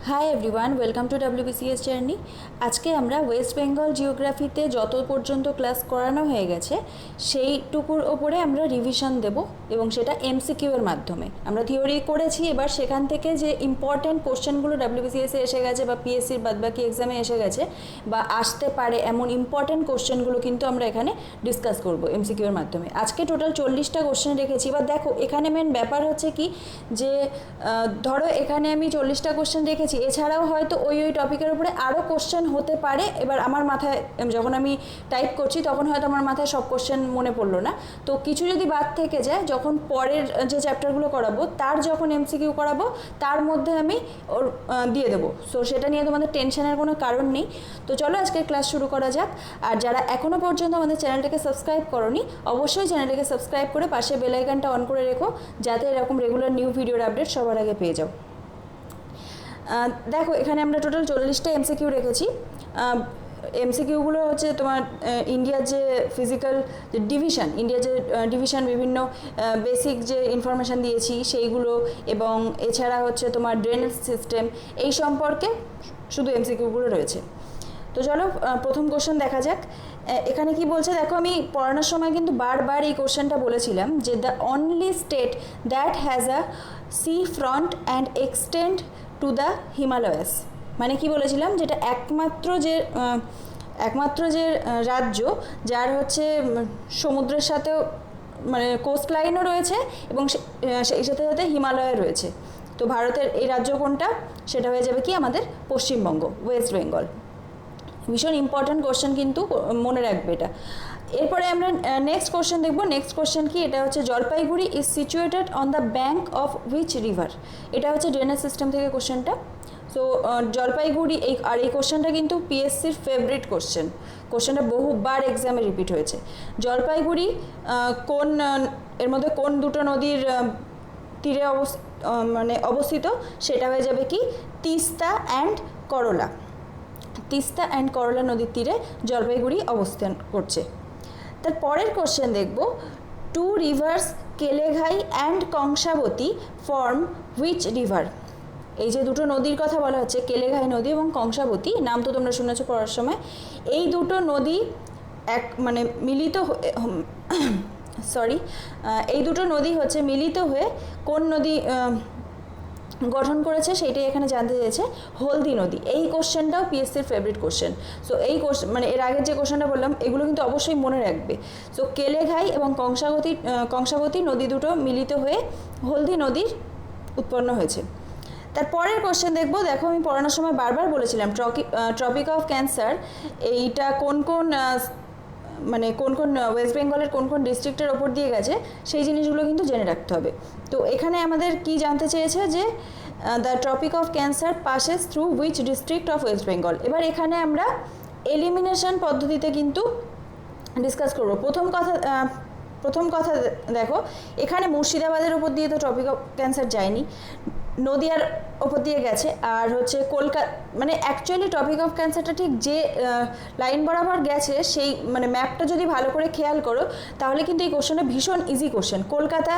Hi everyone, welcome to WBCS journey. আজকে আমরা West Bengal জিওগ্রাফিতে যত পর্যন্ত ক্লাস করানো হয়ে গেছে সেইটুকুর ওপরে আমরা রিভিশন দেব এবং সেটা MCQ এর মাধ্যমে। আমরা থিওরি করেছি, এবার সেখান থেকে যে ইম্পর্ট্যান্ট কোশ্চেনগুলো WBCS-এ এসে গেছে বা PSC-র বাদবাকি এক্সামে এসে গেছে বা আসতে পারে এমন ইম্পর্ট্যান্ট কোশ্চেনগুলো কিন্তু আমরা এখানে ডিসকাস করব MCQ এর মাধ্যমে। আজকে টোটাল 40টা কোশ্চেন রেখেছি। এবার দেখো, এখানে মেন ব্যাপার হচ্ছে কি যে ধরো এখানে আমি 40টা কোশ্চেন রেখেছি, এছাড়াও হয়তো ওই টপিকের উপরে আরও কোশ্চেন হতে পারে। এবার আমার মাথায় যখন আমি টাইপ করছি তখন হয়তো আমার মাথায় সব কোশ্চেন মনে পড়লো না, তো কিছু যদি বাদ থেকে যায় যখন পরের যে চ্যাপ্টারগুলো করাবো তার যখন MCQ করাবো তার মধ্যে আমি ওর দিয়ে দেবো। সো সেটা নিয়ে তোমাদের টেনশনের কোনো কারণ নেই। তো চলো আজকে ক্লাস শুরু করা যাক। আর যারা এখনও পর্যন্ত আমাদের চ্যানেলটাকে সাবস্ক্রাইব করোনি, অবশ্যই চ্যানেলটাকে সাবস্ক্রাইব করে পাশে বেল আইকনটা অন করে রেখো, যাতে এরকম রেগুলার নিউ ভিডিওর আপডেট সবার আগে পেয়ে যাও। দেখো, এখানে আমরা টোটাল 40টা MCQ রেখেছি। MCQগুলো হচ্ছে তোমার ইন্ডিয়ার যে ফিজিক্যাল যে ডিভিশন, ইন্ডিয়ার যে ডিভিশন, বিভিন্ন বেসিক যে ইনফরমেশান দিয়েছি সেইগুলো, এবং এছাড়া হচ্ছে তোমার ড্রেনেজ সিস্টেম, এই সম্পর্কে শুধু MCQগুলো রয়েছে। তো চলো প্রথম কোশ্চেন দেখা যাক। এখানে কি বলছে দেখো, আমি পড়ানোর সময় কিন্তু বারবার এই কোশ্চেনটা বলেছিলাম যে the only state that has a sea front and extend to the Himalayas. মানে কি বলেছিলাম, যেটা একমাত্র যে রাজ্য যার হচ্ছে সমুদ্রের সাথেও মানে কোস্ট লাইনও রয়েছে এবং সেই সাথে সাথে হিমালয় রয়েছে। তো ভারতের এই রাজ্য কোনটা? সেটা হয়ে যাবে কি আমাদের পশ্চিমবঙ্গ, ওয়েস্ট বেঙ্গল। ভীষণ ইম্পর্ট্যান্ট কোশ্চেন, কিন্তু মনে রাখবে এটা। এরপরে আমরা নেক্সট কোশ্চেন দেখব। নেক্সট কোশ্চেন কি? এটা হচ্ছে Jalpaiguri is situated on the bank of which river. এটা হচ্ছে ড্রেনেজ সিস্টেম থেকে কোশ্চেনটা। সো জলপাইগুড়ি এই কোশ্চেনটা কিন্তু PSC-র ফেভারিট কোশ্চেন। কোশ্চেনটা বহুবার এক্সামে রিপিট হয়েছে। জলপাইগুড়ি কোন এর মধ্যে কোন দুটো নদীর তীরে অবস্থিত? সেটা হয়ে যাবে কি তিস্তা অ্যান্ড করলা। তিস্তা অ্যান্ড করলা নদীর তীরে জলপাইগুড়ি অবস্থান করছে। তার পরের কোশ্চেন দেখব, two rivers Keleghai and Kangsabati form which river. এই যে দুটো নদীর কথা বলা হচ্ছে, কেলেঘাই নদী এবং কংসাবতী, নাম তো তোমরা শুনেছো পড়ার সময়। এই দুটো নদী এই দুটো নদী হচ্ছে মিলিত হয়ে কোন নদী গঠন করেছে সেইটাই এখানে জানতে চেয়েছে, হলদি নদী। এই কোশ্চেনটাও PSC-র ফেভারিট কোশ্চেন। সো এই কোশ্চেন এর আগের যে কোশ্চেনটা বললাম এগুলো কিন্তু অবশ্যই মনে রাখবে। সো কেলেঘাই এবং কংসাবতী নদী দুটো মিলিত হয়ে হলদি নদীর উৎপন্ন হয়েছে। তার পরের কোশ্চেন দেখবো। দেখো, আমি পড়ানোর সময় বারবার বলেছিলাম ট্রপিক অফ ক্যান্সার এইটা কোন কোন ওয়েস্ট বেঙ্গলের কোন কোন ডিস্ট্রিক্টের ওপর দিয়ে গেছে, সেই জিনিসগুলো কিন্তু জেনে রাখতে হবে। তো এখানে আমাদের কি জানতে চেয়েছে যে the Tropic of Cancer passes through which district of West Bengal. এবার এখানে আমরা এলিমিনেশন পদ্ধতিতে কিন্তু ডিসকাস করব। প্রথম কথা দেখো, এখানে মুর্শিদাবাদের ওপর দিয়ে তো ট্রপিক অফ ক্যান্সার যায়নি, নদিয়ার ওপর দিয়ে গেছে। আর হচ্ছে কলকাতা অ্যাকচুয়ালি টপিক অফ ক্যান্সারটা ঠিক যে লাইন বরাবর গেছে সেই ম্যাপটা যদি ভালো করে খেয়াল করো তাহলে কিন্তু এই কোশ্চেনটা ভীষণ ইজি কোশ্চেন। কলকাতা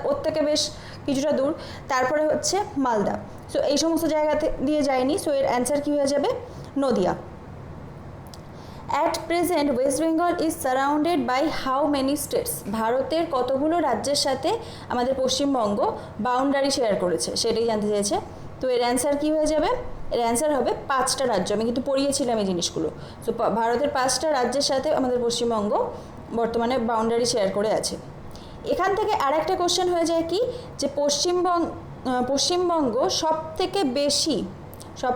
ওর থেকে বেশ কিছুটা দূর, তারপরে হচ্ছে মালদা। সো এই সমস্ত জায়গাতে দিয়ে যায়নি। সো এর অ্যান্সার কী হয়ে যাবে? Nadia. At present west Bengal is surrounded by how many states. ভারতের কতগুলো রাজ্যের সাথে আমাদের পশ্চিমবঙ্গ বাউন্ডারি শেয়ার করেছে সেটাই জানতে চেয়েছে। তো এর অ্যান্সার কী হয়ে যাবে? এর অ্যান্সার হবে 5টা রাজ্য। আমি কিন্তু পড়িয়েছিলাম এই জিনিসগুলো। সো ভারতের 5টা রাজ্যের সাথে আমাদের পশ্চিমবঙ্গ বর্তমানে বাউন্ডারি শেয়ার করে আছে। এখান থেকে আর একটা কোশ্চেন হয়ে যায় কি, যে পশ্চিমবঙ্গ সব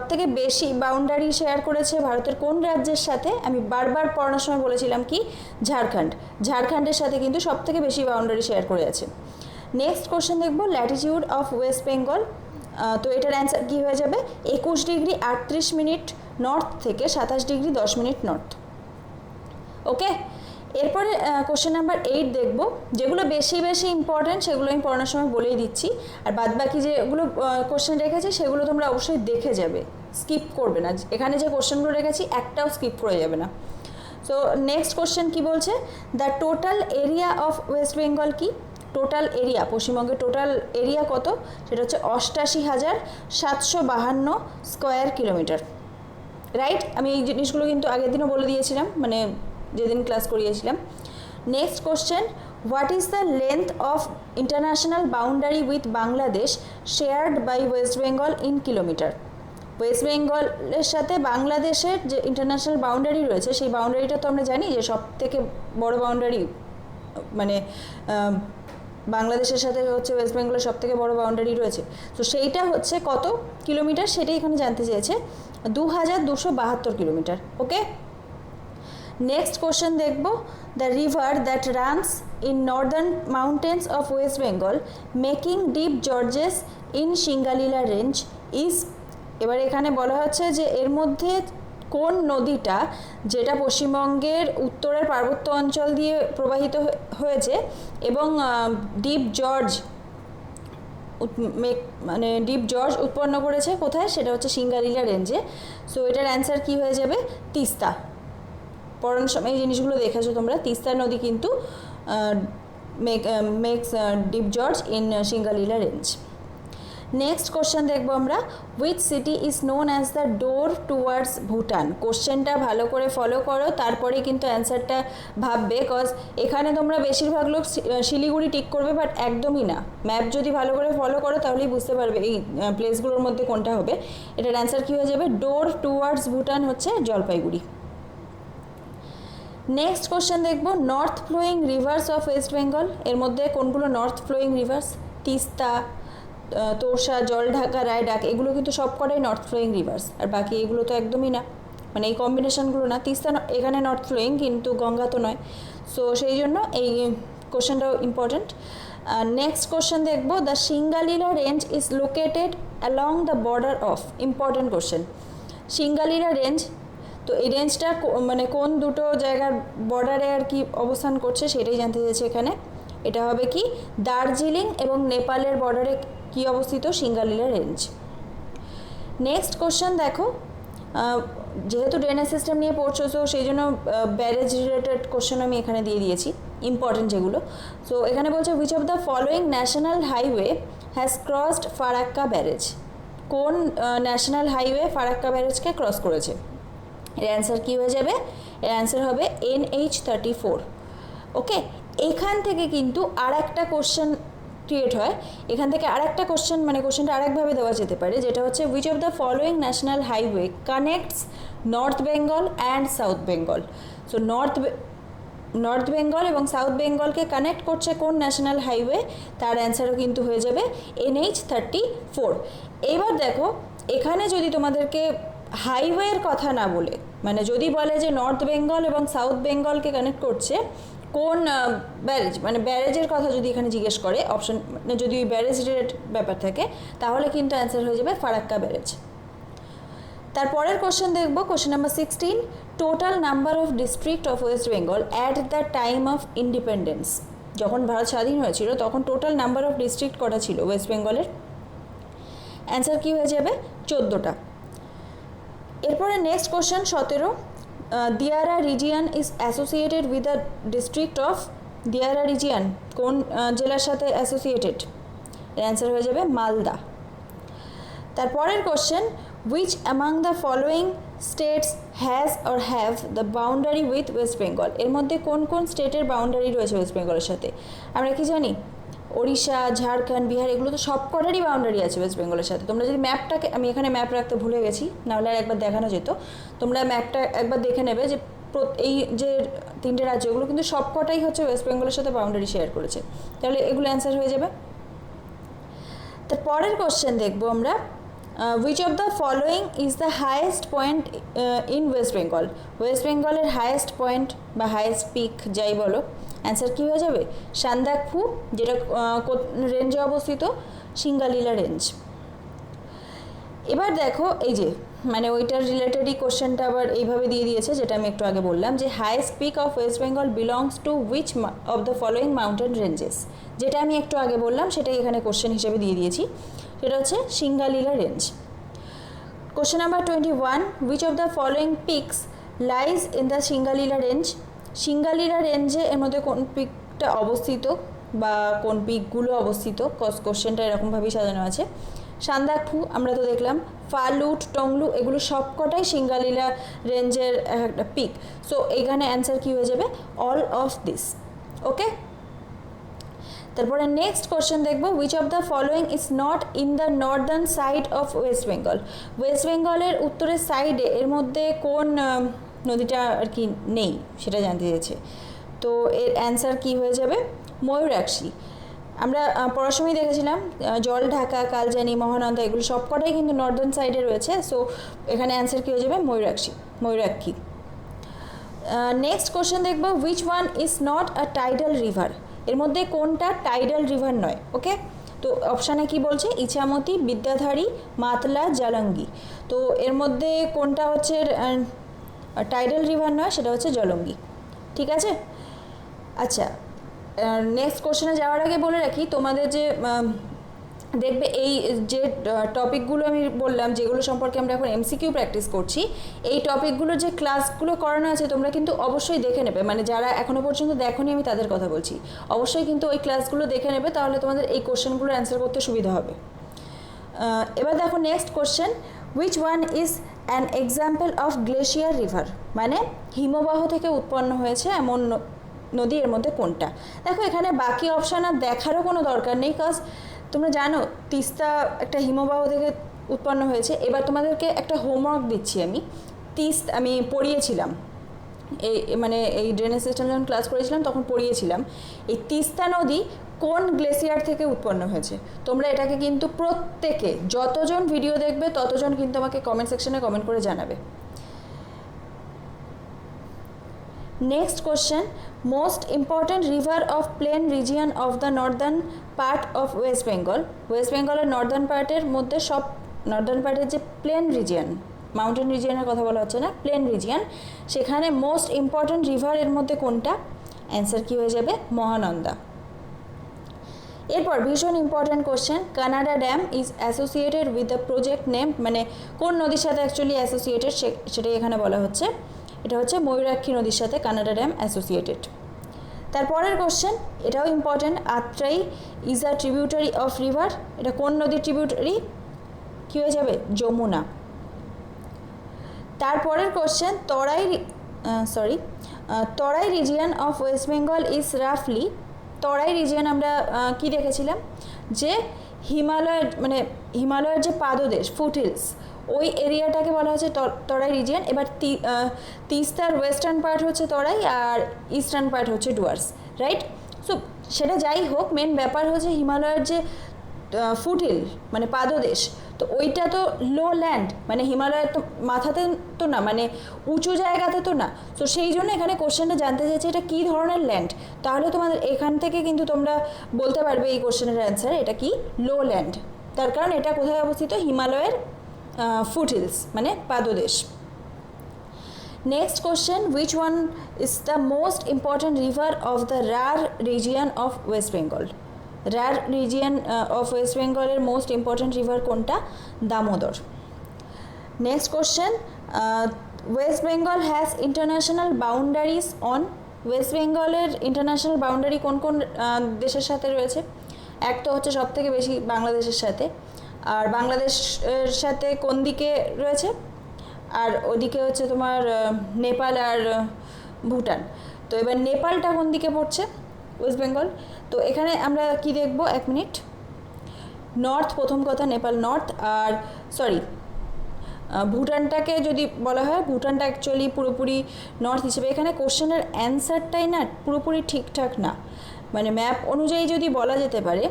থেকে বেশি বাউন্ডারি শেয়ার করেছে ভারতের কোন রাজ্যের সাথে? আমি বারবার পড়ানোর সময় বলেছিলাম কি ঝাড়খণ্ডের সাথে কিন্তু সব থেকে বেশি বাউন্ডারি শেয়ার করে আছে। নেক্সট কোশ্চেন দেখব, ল্যাটিটিউড অফ ওয়েস্ট বেঙ্গল। তো এটার অ্যান্সার কী হয়ে যাবে? 21 ডিগ্রি 38 মিনিট নর্থ থেকে 27 ডিগ্রি 10 মিনিট নর্থ। ওকে, এরপরে কোশ্চেন নাম্বার 8 দেখব। যেগুলো বেশি ইম্পর্ট্যান্ট সেগুলো আমি পড়ানোর সময় বলেই দিচ্ছি, আর বাদবাকি যেগুলো কোশ্চেন রেখেছি সেগুলো তোমরা অবশ্যই দেখে যাবে, স্কিপ করবে না। এখানে যে কোশ্চেনগুলো রেখেছি একটাও স্কিপ করে যাবে না। সো নেক্সট কোশ্চেন কি বলছে, the total area of West Bengal কি? টোটাল এরিয়া, পশ্চিমবঙ্গের টোটাল এরিয়া কত, সেটা হচ্ছে 88,752 স্কোয়ার কিলোমিটার। রাইট, আমি এই জিনিসগুলো কিন্তু আগের দিনও বলে দিয়েছিলাম, মানে যেদিন ক্লাস করিয়েছিলাম। Next question, what is the length of international boundary with Bangladesh shared by west Bengal in kilometre? West বেঙ্গলের সাথে বাংলাদেশের যে ইন্টারন্যাশনাল বাউন্ডারি রয়েছে, সেই বাউন্ডারিটা তো আমরা জানি যে সব থেকে বড় বাউন্ডারি, মানে বাংলাদেশের সাথে হচ্ছে ওয়েস্ট বেঙ্গলের সব থেকে বড় বাউন্ডারি রয়েছে। তো সেইটা হচ্ছে কত কিলোমিটার, সেটাই এখানে জানতে চেয়েছে, 2272 কিলোমিটার। ওকে, নেক্সট কোশ্চেন দেখব, the river that runs in northern mountains of West Bengal making deep gorges in Singalila range is. এবার এখানে বলা হচ্ছে যে এর মধ্যে কোন নদীটা, যেটা পশ্চিমবঙ্গের উত্তরের পার্বত্য অঞ্চল দিয়ে প্রবাহিত হয়েছে এবং ডিপ জর্জ মানে ডিপ জর্জ উৎপন্ন করেছে কোথায়, সেটা হচ্ছে সিঙ্গালীলা রেঞ্জে। সো এটার অ্যান্সার কি হয়ে যাবে, তিস্তা। পড়ানোর সময় এই জিনিসগুলো দেখেছো তোমরা, তিস্তা নদী কিন্তু makes deep gorge in Singalila range. Next question দেখবো আমরা, which city is known as the door towards Bhutan? কোশ্চেনটা ভালো করে ফলো করো, তারপরে কিন্তু অ্যান্সারটা ভাববে, কজ এখানে তোমরা বেশিরভাগ লোক শিলিগুড়ি টিক করবে, বাট একদমই না। ম্যাপ যদি ভালো করে ফলো করো তাহলেই বুঝতে পারবে এই প্লেসগুলোর মধ্যে কোনটা হবে। এটার অ্যান্সার কী হয়ে যাবে, ডোর টুয়ার্ডস ভুটান হচ্ছে জলপাইগুড়ি। নেক্সট কোশ্চেন দেখবো, north flowing rivers of West Bengal, এর মধ্যে কোনগুলো north flowing rivers? Teesta, Torsa, Jaldhaka, Raidak, এগুলো কিন্তু সবকটাই নর্থ ফ্লোয়িং রিভার্স, আর বাকি এগুলো তো একদমই না, মানে এই কম্বিনেশনগুলো না। তিস্তা এখানে নর্থ ফ্লোয়িং, কিন্তু গঙ্গা তো নয়। সো সেই জন্য এই কোশ্চেনটাও ইম্পর্ট্যান্ট। নেক্সট কোশ্চেন দেখবো, the Singalila range is located along the border of, important question. Singalila range, তো এই রেঞ্জটা মানে কোন দুটো জায়গার বর্ডারে আর কি অবস্থান করছে সেটাই জানতে চেয়েছে এখানে। এটা হবে কি, দার্জিলিং এবং নেপালের বর্ডারে কি অবস্থিত, সিঙ্গালীলা রেঞ্জ। নেক্সট কোশ্চেন দেখো, যেহেতু ড্রেনেজ সিস্টেম নিয়ে পড়ছো, সো সেই জন্য ব্যারেজ রিলেটেড কোশ্চেন আমি এখানে দিয়ে দিয়েছি, ইম্পর্টেন্ট যেগুলো। সো এখানে বলছে, which of the following national highway has crossed Farakka barrage? কোন ন্যাশনাল হাইওয়ে ফারাক্কা ব্যারেজকে ক্রস করেছে? এর অ্যান্সার কী হয়ে যাবে, এর অ্যান্সার হবে NH34। ওকে, এখান থেকে কিন্তু আর একটা কোশ্চেন ক্রিয়েট হয়, এখান থেকে আর একটা কোশ্চেন, মানে কোশ্চেনটা আরেকভাবে দেওয়া যেতে পারে, যেটা হচ্ছে, which of the following national highway connects north Bengal and south Bengal? So north Bengal এবং সাউথ বেঙ্গলকে কানেক্ট করছে কোন ন্যাশনাল হাইওয়ে, তার অ্যান্সারও কিন্তু হয়ে যাবে NH34। এইবার দেখো, এখানে যদি তোমাদেরকে হাইওয়ের কথা না বলে, মানে যদি বলে যে নর্থ বেঙ্গল এবং সাউথ বেঙ্গলকে কানেক্ট করছে কোন ব্যারেজ, মানে ব্যারেজের কথা যদি এখানে জিজ্ঞেস করে, অপশন মানে যদি ব্যারেজ রিলেটেড ব্যাপার থাকে, তাহলে কিন্তু অ্যান্সার হয়ে যাবে ফারাক্কা ব্যারেজ। তারপরের কোশ্চেন দেখবো, question number 16, total number of district of West Bengal at the time of independence. যখন ভারত স্বাধীন হয়েছিল তখন টোটাল নাম্বার অফ ডিস্ট্রিক্ট কটা ছিল ওয়েস্ট বেঙ্গলের? অ্যান্সার কী হয়ে যাবে, 14টা। এরপরে next question 17, Diara region is associated with the district of, Diara region কোন জেলার সাথে অ্যাসোসিয়েটেড? অ্যান্সার হয়ে যাবে মালদা। তারপরের question, which among the following states has or have the boundary with West Bengal? এর মধ্যে কোন কোন স্টেটের বাউন্ডারি রয়েছে ওয়েস্ট বেঙ্গলের সাথে? আমরা কি জানি, ওড়িশা, ঝাড়খণ্ড, বিহার, এগুলো তো সব কটারই বাউন্ডারি আছে ওয়েস্ট বেঙ্গলের সাথে। তোমরা যদি ম্যাপটাকে, আমি এখানে ম্যাপ রাখতে ভুলে গেছি, নাহলে আর একবার দেখানো যেত, তোমরা ম্যাপটা একবার দেখে নেবে যে এই যে 3টে রাজ্য, এগুলো কিন্তু সব কটাই হচ্ছে ওয়েস্ট বেঙ্গলের সাথে বাউন্ডারি শেয়ার করেছে, তাহলে এগুলো অ্যান্সার হয়ে যাবে। তারপরের কোশ্চেন দেখবো আমরা, which of the following is the highest point in West Bengal? West বেঙ্গলের হায়েস্ট পয়েন্ট বা হায়েস্ট পিক যাই বলো, অ্যান্সার কী হয়ে যাবে, সান্দাকফু, যেটা রেঞ্জে অবস্থিত, সিঙ্গালীলা রেঞ্জ। এবার দেখো, এই যে মানে ওইটার রিলেটেডই কোশ্চেনটা আবার এইভাবে দিয়ে দিয়েছে, যেটা আমি একটু আগে বললাম, যে highest peak of West Bengal belongs to which of the following mountain ranges? যেটা আমি একটু আগে বললাম সেটাই এখানে কোশ্চেন হিসেবে দিয়ে দিয়েছি, সেটা হচ্ছে Singalila range. Question number 21, which of the following peaks lies in the Singalila range? Singalila রেঞ্জে এর মধ্যে কোন পিকটা অবস্থিত? বা কোন পিকগুলো অবস্থিত, কোশ্চেনটা এরকমভাবেই সাজানো আছে। সান্দাকফু আমরা তো দেখলাম, ফালুট, টংলু এগুলো সবকটাই সিঙ্গালীলা রেঞ্জের একটা পিক। সো এইখানে অ্যান্সার কী হয়ে যাবে, অল অফ দিস। ওকে, তারপরে নেক্সট কোশ্চেন দেখবো, which of the following is not in the Northern side of West Bengal. West বেঙ্গলের উত্তরের সাইডে এর মধ্যে কোন নদীটা আর কি নেই সেটা জানতে চেয়েছে। তো এর অ্যান্সার কি হয়ে যাবে, ময়ূরাক্ষী। আমরা পড়ার সময় দেখেছিলাম জলঢাকা, কালজানি, মহানন্দা এগুলো সবকটাই কিন্তু নর্দার্ন সাইডে রয়েছে। সো এখানে অ্যান্সার কী হয়ে যাবে, ময়ূরাক্ষী। নেক্সট কোশ্চেন দেখবো, which one is not a tidal river. এর মধ্যে কোনটা টাইডাল রিভার নয়। ওকে, তো অপশানে কি বলছে, ইছামতি, বিদ্যাধারী, মাতলা, জালঙ্গি। তো এর মধ্যে কোনটা হচ্ছে টাইডাল রিভার নয়, সেটা হচ্ছে জলঙ্গি। ঠিক আছে, আচ্ছা নেক্সট কোশ্চেনে যাওয়ার আগে বলে রাখি, তোমাদের যে দেখবে এই যে টপিকগুলো আমি বললাম, যেগুলো সম্পর্কে আমরা এখন এমসিকিউ প্র্যাকটিস করছি, এই টপিকগুলোর যে ক্লাসগুলো করানো আছে তোমরা কিন্তু অবশ্যই দেখে নেবে। মানে যারা এখনও পর্যন্ত দেখোনি আমি তাদের কথা বলছি, অবশ্যই কিন্তু ওই ক্লাসগুলো দেখে নেবে, তাহলে তোমাদের এই কোশ্চেনগুলো অ্যান্সার করতে সুবিধা হবে। এবার দেখো next question, which one is an example of glacier river. মানে হিমবাহ থেকে উৎপন্ন হয়েছে এমন নদী এর মধ্যে কোনটা। দেখো এখানে বাকি অপশান আর দেখারও কোনো দরকার নেই, কজ তোমরা জানো তিস্তা একটা হিমবাহ থেকে উৎপন্ন হয়েছে। এবার তোমাদেরকে একটা হোমওয়ার্ক দিচ্ছি আমি পড়িয়েছিলাম এই ড্রেনেজ সিস্টেম যখন ক্লাস করেছিলাম তখন পড়িয়েছিলাম এই তিস্তা নদী কোন গ্লেসিয়ার থেকে উৎপন্ন হয়েছে। তোমরা এটাকে কিন্তু প্রত্যেকে যতজন ভিডিও দেখবে ততজন কিন্তু আমাকে কমেন্ট সেকশনে কমেন্ট করে জানাবে। Next question, most important river of plain region of the northern part of West Bengal. West বেঙ্গলের নর্দার্ন পার্টের মধ্যে নর্দার্ন পার্টের যে প্লেন রিজিয়ন, মাউন্টেন রিজিয়নের কথা বলা হচ্ছে না, প্লেন রিজিয়ন, সেখানে মোস্ট ইম্পর্ট্যান্ট রিভার এর মধ্যে কোনটা, অ্যান্সার কি হয়ে যাবে, মহানন্দা। এরপর ভীষণ ইম্পর্ট্যান্ট কোশ্চেন, কানাডা dam is associated with the project name. মানে কোন নদীর সাথে অ্যাকচুয়ালি অ্যাসোসিয়েটেড সেটাই এখানে বলা হচ্ছে। এটা হচ্ছে ময়ূরাক্ষী নদীর সাথে কানাডা ড্যাম অ্যাসোসিয়েটেড। তারপরের কোশ্চেন, এটাও important, Atrai is a tributary of river. এটা কোন নদীর ট্রিবিউটারি, কী হয়ে যাবে, যমুনা। তারপরের question, Terai region of West Bengal is রাফলি। তরাই রিজিয়ন আমরা কি দেখেছিলাম, যে হিমালয়ের যে পাদদেশ, ফুটহিলস, ওই এরিয়াটাকে বলা হচ্ছে তরাই রিজিয়ন। এবার তিস্তার ওয়েস্টার্ন পার্ট হচ্ছে তরাই আর ইস্টার্ন পার্ট হচ্ছে ডুয়ার্স, রাইট। সো সেটা যাই হোক, মেন ব্যাপার হচ্ছে হিমালয়ের যে ফুটহিল মানে পাদদেশ, তো ওইটা তো লো ল্যান্ড, মানে হিমালয়ের তো মাথাতে তো না, মানে উঁচু জায়গাতে তো না। তো সেই জন্য এখানে কোশ্চেনটা জানতে চাইছে এটা কী ধরনের ল্যান্ড। তাহলে তোমাদের এখান থেকে কিন্তু তোমরা বলতে পারবে এই কোশ্চেনের অ্যান্সার এটা কি, লো ল্যান্ড। তার কারণ এটা কোথায় অবস্থিত, হিমালয়ের ফুটহিলস মানে পাদদেশ। Next question, which one is the most important river of the Rarh region of West Bengal. Rarh region of West বেঙ্গলের মোস্ট ইম্পর্ট্যান্ট রিভার কোনটা, Damodar. Next question, West Bengal has international boundaries on. ওয়েস্ট বেঙ্গলের ইন্টারন্যাশনাল বাউন্ডারি কোন কোন দেশের সাথে রয়েছে, এক তো হচ্ছে সব থেকে বেশি বাংলাদেশের সাথে, আর বাংলাদেশের সাথে কোন দিকে রয়েছে, আর ওদিকে হচ্ছে তোমার নেপাল আর ভুটান। তো এবার নেপালটা কোন দিকে পড়ছে, ওয়েস্ট বেঙ্গল। তো এখানে আমরা কি দেখব, এক মিনিট, নর্থ, প্রথম কথা নেপাল নর্থ, আর ভুটানটাকে যদি বলা হয়, ভুটানটা অ্যাকচুয়ালি পুরোপুরি নর্থ হিসেবে, এখানে কোশ্চেনের অ্যান্সারটাই না পুরোপুরি ঠিকঠাক না, মানে ম্যাপ অনুযায়ী যদি বলা যেতে পারে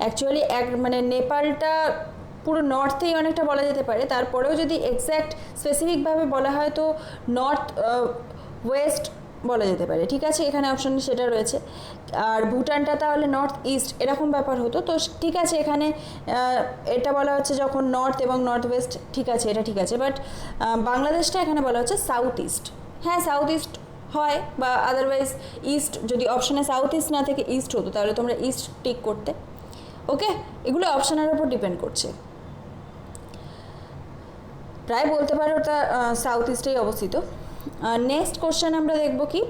অ্যাকচুয়ালি মানে নেপালটা পুরো নর্থেই অনেকটা বলা যেতে পারে, তারপরেও যদি এক্স্যাক্ট স্পেসিফিকভাবে বলা হয় তো নর্থ ওয়েস্ট বলা যেতে পারে। ঠিক আছে, এখানে অপশন সেটা রয়েছে। আর ভুটানটা তাহলে নর্থ ইস্ট এরকম ব্যাপার হতো। তো ঠিক আছে, এখানে এটা বলা হচ্ছে যখন নর্থ এবং নর্থ ওয়েস্ট, ঠিক আছে, এটা ঠিক আছে। বাট বাংলাদেশটা এখানে বলা হচ্ছে সাউথ ইস্ট। হ্যাঁ, সাউথ ইস্ট হয়, বা আদারওয়াইজ ইস্ট, যদি অপশানে সাউথ ইস্ট না থেকে ইস্ট হতো তাহলে তোমরা ইস্ট টিক করতে। ওকে, এগুলো অপশানের উপর ডিপেন্ড করছে। প্রায় বলতে পারো ওটা সাউথ ইস্টেই অবস্থিত। নেক্সট কোশ্চেন আমরা দেখব কি,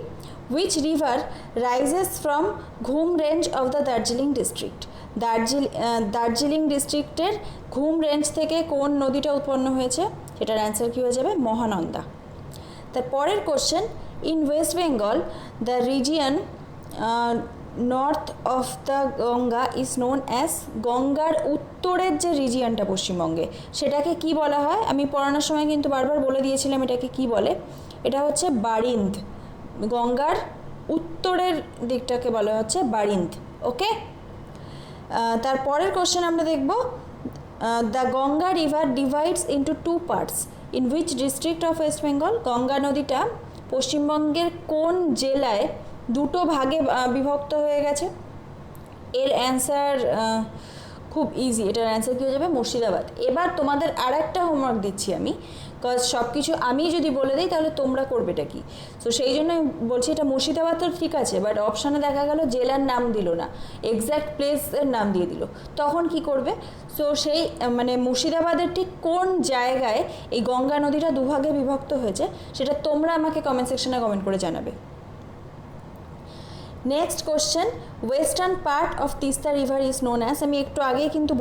হুইচ রিভার রাইজেস ফ্রম ঘুম range of the Darjeeling district? Darjeeling ডিস্ট্রিক্টের ঘুম রেঞ্জ থেকে কোন নদীটা উৎপন্ন হয়েছে? সেটার অ্যান্সার কী হয়ে যাবে? মহানন্দা। তার পরের question, in West Bengal the region north of the Ganga is known as, গঙ্গার উত্তরের যে রিজিয়নটা পশ্চিমবঙ্গে সেটাকে কি বলা হয়? আমি পড়ানোর সময় কিন্তু বারবার বলে দিয়েছিলাম এটাকে কি বলে। এটা হচ্ছে বারিন্দ। গঙ্গার উত্তরের দিকটাকে বলা হচ্ছে বারিন্দ। ওকে, তারপরের কোশ্চেন আমরা দেখব, the Ganga river divides into two parts in which district of West Bengal? গঙ্গা নদীটা পশ্চিমবঙ্গের কোন জেলায় দুটো ভাগে বিভক্ত হয়ে গেছে? এর অ্যান্সার খুব ইজি, এটার অ্যান্সার কী হয়ে যাবে? মুর্শিদাবাদ। এবার তোমাদের আর একটা হোমওয়ার্ক দিচ্ছি আমি, বিকজ সব কিছু আমি যদি বলে দিই তাহলে তোমরা করবেটা কি? সো সেই জন্য আমি বলছি এটা মুর্শিদাবাদ তো ঠিক আছে, বাট অপশানে দেখা গেল জেলার নাম দিল না, এক্স্যাক্ট প্লেসের নাম দিয়ে দিল, তখন কি করবে? সো সেই মানে মুর্শিদাবাদের ঠিক কোন জায়গায় এই গঙ্গা নদীটা দুভাগে বিভক্ত হয়েছে সেটা তোমরা আমাকে কমেন্ট সেকশনে কমেন্ট করে জানাবে। Next question, western part of Teesta river is known as, আমি একটু আগেই কিন্তু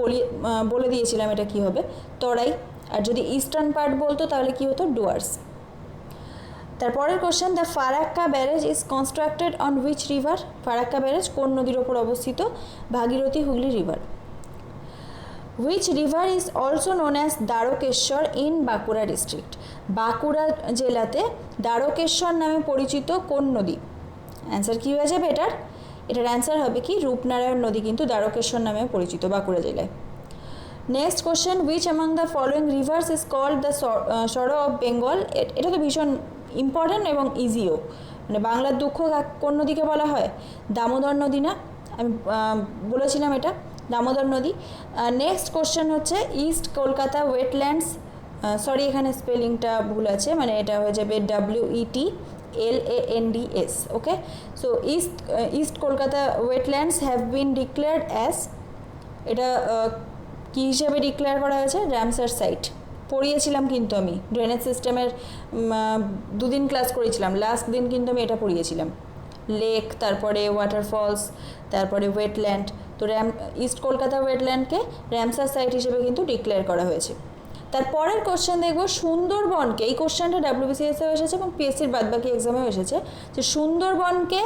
বলে দিয়েছিলাম এটা কী হবে, তরাই। আর যদি ইস্টার্ন পার্ট বলতো তাহলে কী হতো? ডুয়ার্স। তারপরের question, the Farakka barrage is constructed on which river? Farakka barrage কোন নদীর ওপর অবস্থিত? Bhagirathi Hooghly river. Which river is also known as Dwarakeswar in Bankura district? Bankura জেলাতে দ্বারকেশ্বর নামে পরিচিত কোন নদী? অ্যান্সার কী হয়ে যাবে এটার অ্যান্সার হবে কি? রূপনারায়ণ নদী কিন্তু দ্বারকেশ্বর নামে পরিচিত বাঁকুড়া জেলায়। Next question, which among the following rivers is called the sorrow of Bengal? এটা তো ভীষণ ইম্পর্ট্যান্ট এবং ইজিও, মানে বাংলার দুঃখ কোন নদীকে বলা হয়? দামোদর নদী না? আমি বলেছিলাম এটা দামোদর নদী। নেক্সট কোশ্চেন হচ্ছে, ইস্ট কলকাতা ওয়েটল্যান্ডস, সরি এখানে স্পেলিংটা ভুল আছে, মানে এটা হয়ে যাবে WETLANDS। Okay, so east Kolkata wetlands have been declared as, এটা কী হিসেবে ডিক্লেয়ার করা হয়েছে? Ramsar site. পড়িয়েছিলাম কিন্তু আমি ড্রেনেজ সিস্টেমের 2 দিন ক্লাস করেছিলাম, লাস্ট দিন কিন্তু আমি এটা পড়িয়েছিলাম, লেক, তারপরে ওয়াটারফলস, তারপরে ওয়েটল্যান্ড। তো ইস্ট কলকাতা ওয়েটল্যান্ডকে রামসার সাইট হিসেবে কিন্তু ডিক্লেয়ার করা হয়েছে। তারপরের কোশ্চেন দেখব, সুন্দরবনকে, এই কোশ্চেনটা WBCSেও এসেছে এবং PSCর বাদবাকি এক্সামেও এসেছে, যে সুন্দরবনকে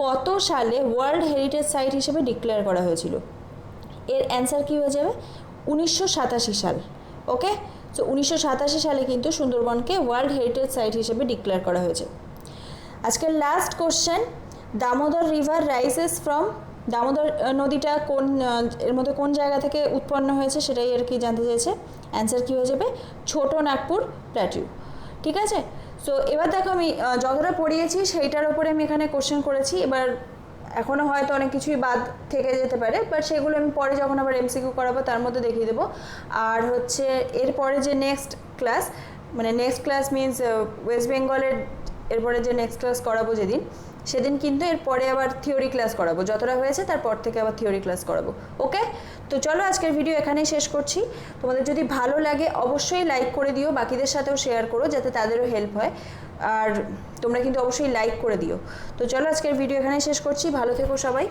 কত সালে ওয়ার্ল্ড হেরিটেজ সাইট হিসেবে ডিক্লেয়ার করা হয়েছিল? এর অ্যান্সার কী হয়ে যাবে? 1987 সাল। ওকে, সো 1987 সালে কিন্তু সুন্দরবনকে ওয়ার্ল্ড হেরিটেজ সাইট হিসেবে ডিক্লেয়ার করা হয়েছে। আজকের last question, Damodar river rises from, Damodar নদীটা কোন এর মধ্যে কোন জায়গা থেকে উৎপন্ন হয়েছে সেটাই আর কি জানতে চেয়েছে। অ্যান্সার কী হয়ে যাবে? ছোটো নাগপুর প্ল্যাটিউ। ঠিক আছে, সো এবার দেখো আমি যতটা পড়িয়েছি সেইটার ওপরে আমি এখানে কোশ্চেন করেছি। এবার এখনও হয়তো অনেক কিছুই বাদ থেকে যেতে পারে, বাট সেগুলো আমি পরে যখন আবার MCQ করাবো তার মধ্যে দেখিয়ে দেবো। আর হচ্ছে এরপরে যে নেক্সট ক্লাস, মানে নেক্সট ক্লাস মিনস ওয়েস্ট বেঙ্গলের এরপরে যে নেক্সট ক্লাস করাবো যেদিন, সেদিন কিন্তু এরপরে আবার থিওরি ক্লাস করাবো, যতটা হয়েছে তারপর থেকে আবার থিওরি ক্লাস করাবো। ওকে, তো চলো আজকের ভিডিও এখানেই শেষ করছি। তোমাদের যদি ভালো লাগে অবশ্যই লাইক করে দিও, বাকিদের সাথেও শেয়ার করো যাতে তাদেরও হেল্প হয়, আর তোমরা কিন্তু অবশ্যই লাইক করে দিও। তো চলো আজকের ভিডিও এখানেই শেষ করছি, ভালো থেকো সবাই।